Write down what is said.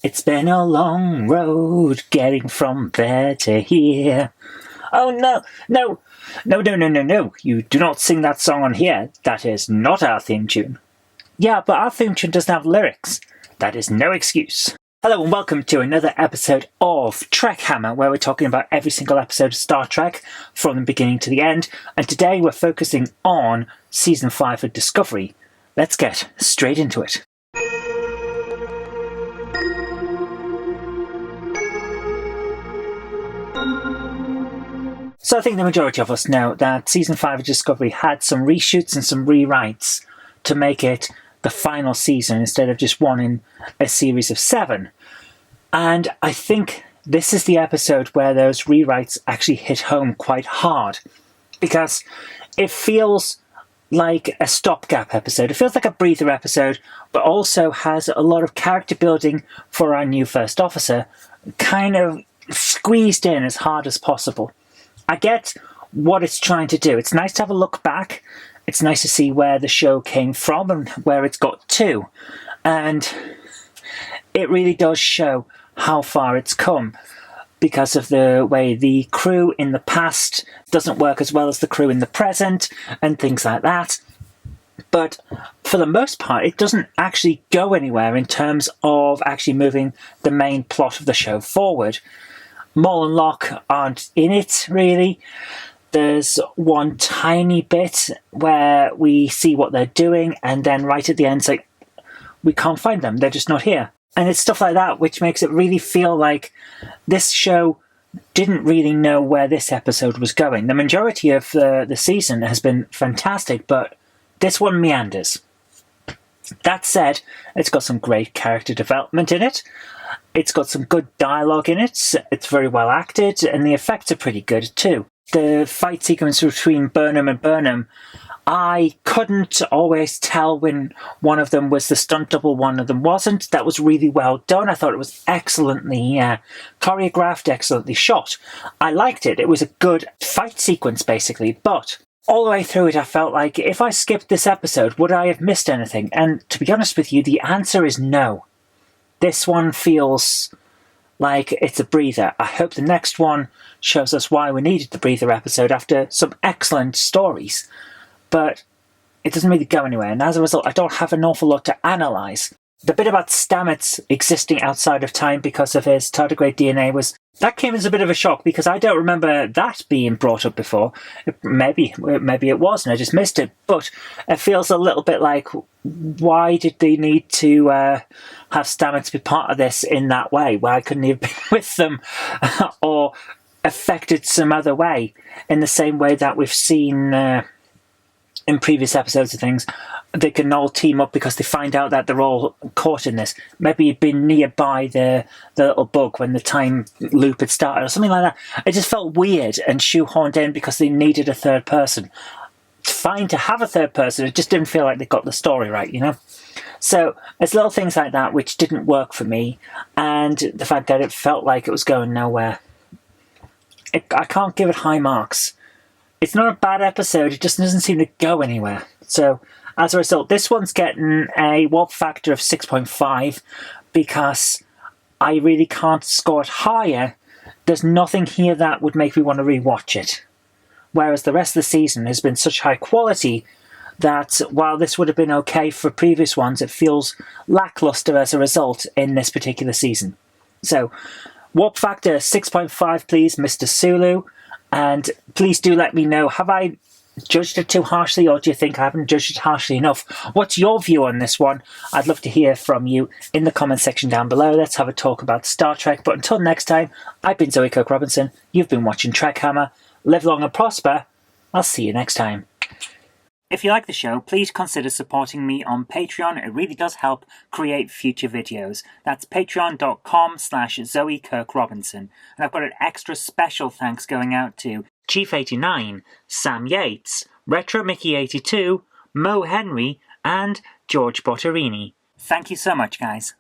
It's been a long road getting from there to here. Oh no, no, no, no, no, no, no. You do not sing that song on here. That is not our theme tune. Yeah, but our theme tune doesn't have lyrics. That is no excuse. Hello and welcome to another episode of TrekHammer, where we're talking about every single episode of Star Trek from the beginning to the end. And today we're focusing on Season 5 of Discovery. Let's get straight into it. So I think the majority of us know that Season 5 of Discovery had some reshoots and some rewrites to make it the final season instead of just one in a series of 7. And I think this is the episode where those rewrites actually hit home quite hard, because it feels like a stopgap episode. It feels like a breather episode, but also has a lot of character building for our new first officer, kind of squeezed in as hard as possible. I get what it's trying to do. It's nice to have a look back. It's nice to see where the show came from and where it's got to. And it really does show how far it's come, because of the way the crew in the past doesn't work as well as the crew in the present and things like that. But for the most part, it doesn't actually go anywhere in terms of actually moving the main plot of the show forward. Maul and Locke aren't in it, really. There's one tiny bit where we see what they're doing, and then right at the end, it's like, we can't find them. They're just not here. And it's stuff like that which makes it really feel like this show didn't really know where this episode was going. The majority of the season has been fantastic, but this one meanders. That said, it's got some great character development in it. It's got some good dialogue in it. It's very well acted, and the effects are pretty good too. The fight sequence between Burnham and Burnham, I couldn't always tell when one of them was the stunt double, one of them wasn't. That was really well done. I thought it was excellently choreographed, excellently shot. I liked it. It was a good fight sequence, basically, but all the way through it, I felt like if I skipped this episode, would I have missed anything? And to be honest with you, the answer is no. This one feels like it's a breather. I hope the next one shows us why we needed the breather episode after some excellent stories. But it doesn't really go anywhere, and as a result, I don't have an awful lot to analyse. The bit about Stamets existing outside of time because of his tardigrade DNA that came as a bit of a shock, because I don't remember that being brought up before. Maybe it was and I just missed it, but it feels a little bit like, why did they need to have Stamets be part of this in that way? Why couldn't he have been with them or affected some other way, in the same way that we've seen in previous episodes of things? They can all team up because they find out that they're all caught in this. Maybe he'd been nearby the little bug when the time loop had started or something like that. It just felt weird and shoehorned in because they needed a third person. It's fine to have a third person, it just didn't feel like they got the story right, you know? So there's little things like that which didn't work for me, and the fact that it felt like it was going nowhere. I can't give it high marks. It's not a bad episode, it just doesn't seem to go anywhere. So as a result, this one's getting a warp factor of 6.5 because I really can't score it higher. There's nothing here that would make me want to rewatch it. Whereas the rest of the season has been such high quality that while this would have been okay for previous ones, it feels lackluster as a result in this particular season. So, warp factor 6.5 please, Mr. Sulu. And please do let me know, have I judged it too harshly, or do you think I haven't judged it harshly enough? What's your view on this one? I'd love to hear from you in the comment section down below. Let's have a talk about Star Trek. But until next time, I've been Zoe Kirk Robinson. You've been watching TrekHammer. Live long and prosper. I'll see you next time. If you like the show, please consider supporting me on Patreon. It really does help create future videos. That's patreon.com/Zoe Kirk Robinson. And I've got an extra special thanks going out to Chief89, Sam Yates, Retro Mickey 82, Mo Henry, and George Botterini. Thank you so much, guys.